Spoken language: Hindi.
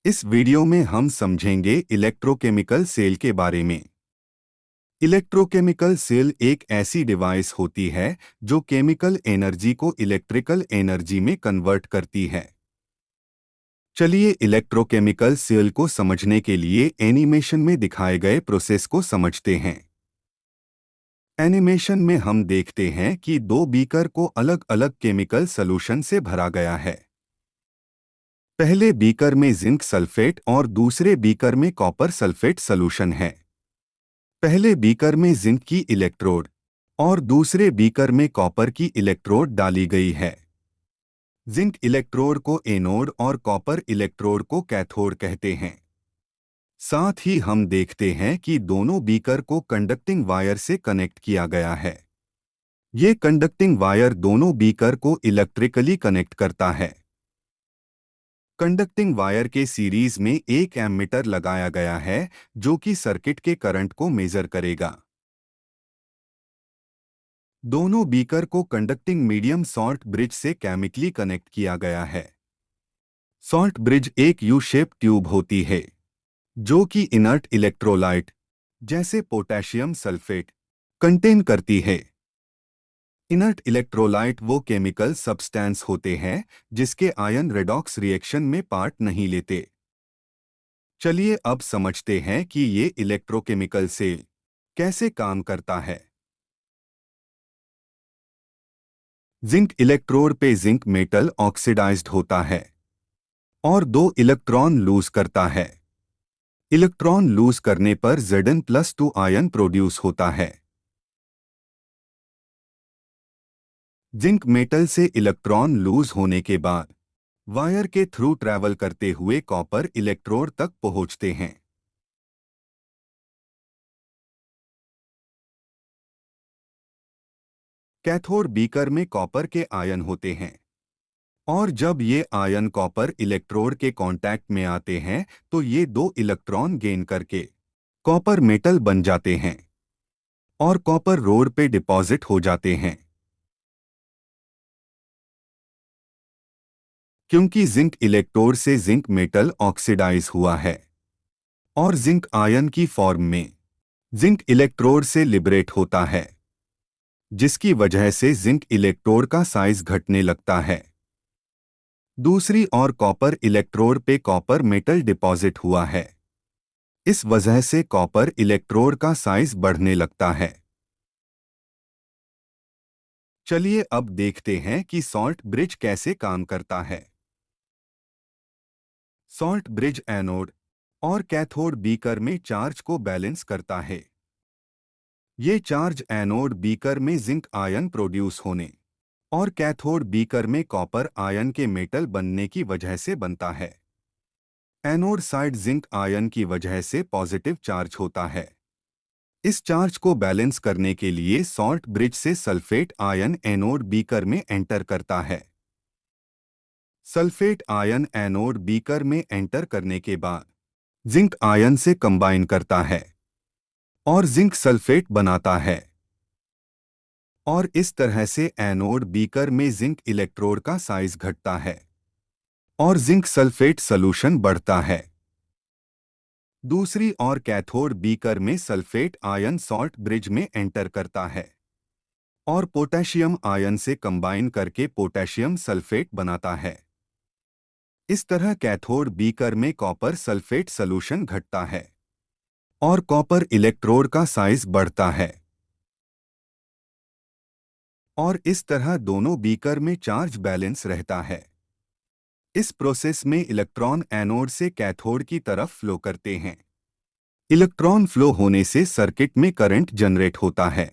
इस वीडियो में हम समझेंगे इलेक्ट्रोकेमिकल सेल के बारे में। इलेक्ट्रोकेमिकल सेल एक ऐसी डिवाइस होती है जो केमिकल एनर्जी को इलेक्ट्रिकल एनर्जी में कन्वर्ट करती है। चलिए इलेक्ट्रोकेमिकल सेल को समझने के लिए एनिमेशन में दिखाए गए प्रोसेस को समझते हैं। एनिमेशन में हम देखते हैं कि दो बीकर को अलग अलग केमिकल सॉल्यूशन से भरा गया है। पहले बीकर में जिंक सल्फेट और दूसरे बीकर में कॉपर सल्फेट सॉल्यूशन है। पहले बीकर में जिंक की इलेक्ट्रोड और दूसरे बीकर में कॉपर की इलेक्ट्रोड डाली गई है। जिंक इलेक्ट्रोड को एनोड और कॉपर इलेक्ट्रोड को कैथोड कहते हैं। साथ ही हम देखते हैं कि दोनों बीकर को कंडक्टिंग वायर से कनेक्ट किया गया है। ये कंडक्टिंग वायर दोनों बीकर को इलेक्ट्रिकली कनेक्ट करता है। कंडक्टिंग वायर के सीरीज में एक एमीटर लगाया गया है जो कि सर्किट के करंट को मेजर करेगा। दोनों बीकर को कंडक्टिंग मीडियम सॉल्ट ब्रिज से केमिकली कनेक्ट किया गया है। सॉल्ट ब्रिज एक यू शेप ट्यूब होती है जो कि इनर्ट इलेक्ट्रोलाइट जैसे पोटेशियम सल्फेट कंटेन करती है। इनर्ट इलेक्ट्रोलाइट वो केमिकल सब्सटेंस होते हैं जिसके आयन रेडॉक्स रिएक्शन में पार्ट नहीं लेते। चलिए अब समझते हैं कि ये इलेक्ट्रोकेमिकल सेल कैसे काम करता है। जिंक इलेक्ट्रोड पे जिंक मेटल ऑक्सीडाइज्ड होता है और दो इलेक्ट्रॉन लूज करता है। इलेक्ट्रॉन लूज करने पर Zn+2 आयन प्रोड्यूस होता है। जिंक मेटल से इलेक्ट्रॉन लूज होने के बाद वायर के थ्रू ट्रैवल करते हुए कॉपर इलेक्ट्रोड तक पहुंचते हैं। कैथोड बीकर में कॉपर के आयन होते हैं और जब ये आयन कॉपर इलेक्ट्रोड के कांटेक्ट में आते हैं तो ये दो इलेक्ट्रॉन गेन करके कॉपर मेटल बन जाते हैं और कॉपर रोड पे डिपॉजिट हो जाते हैं। क्योंकि जिंक इलेक्ट्रोड से जिंक मेटल ऑक्सीडाइज हुआ है और जिंक आयन की फॉर्म में जिंक इलेक्ट्रोड से लिबरेट होता है, जिसकी वजह से जिंक इलेक्ट्रोड का साइज घटने लगता है। दूसरी ओर कॉपर इलेक्ट्रोड पे कॉपर मेटल डिपॉजिट हुआ है। इस वजह से कॉपर इलेक्ट्रोड का साइज बढ़ने लगता है। चलिए अब देखते हैं कि सॉल्ट ब्रिज कैसे काम करता है। सॉल्ट ब्रिज एनोड और कैथोड बीकर में चार्ज को बैलेंस करता है। ये चार्ज एनोड बीकर में जिंक आयन प्रोड्यूस होने और कैथोड बीकर में कॉपर आयन के मेटल बनने की वजह से बनता है। एनोड साइड जिंक आयन की वजह से पॉजिटिव चार्ज होता है। इस चार्ज को बैलेंस करने के लिए सॉल्ट ब्रिज से सल्फेट आयन एनोड बीकर में एंटर करता है। सल्फेट आयन एनोड बीकर में एंटर करने के बाद जिंक आयन से कंबाइन करता है और जिंक सल्फेट बनाता है और इस तरह से एनोड बीकर में जिंक इलेक्ट्रोड का साइज घटता है और जिंक सल्फेट सॉल्यूशन बढ़ता है। दूसरी ओर कैथोड बीकर में सल्फेट आयन सॉल्ट ब्रिज में एंटर करता है और पोटेशियम आयन से कंबाइन करके पोटेशियम सल्फेट बनाता है। इस तरह कैथोड बीकर में कॉपर सल्फेट सॉल्यूशन घटता है और कॉपर इलेक्ट्रोड का साइज बढ़ता है और इस तरह दोनों बीकर में चार्ज बैलेंस रहता है। इस प्रोसेस में इलेक्ट्रॉन एनोड से कैथोड की तरफ फ्लो करते हैं। इलेक्ट्रॉन फ्लो होने से सर्किट में करंट जनरेट होता है।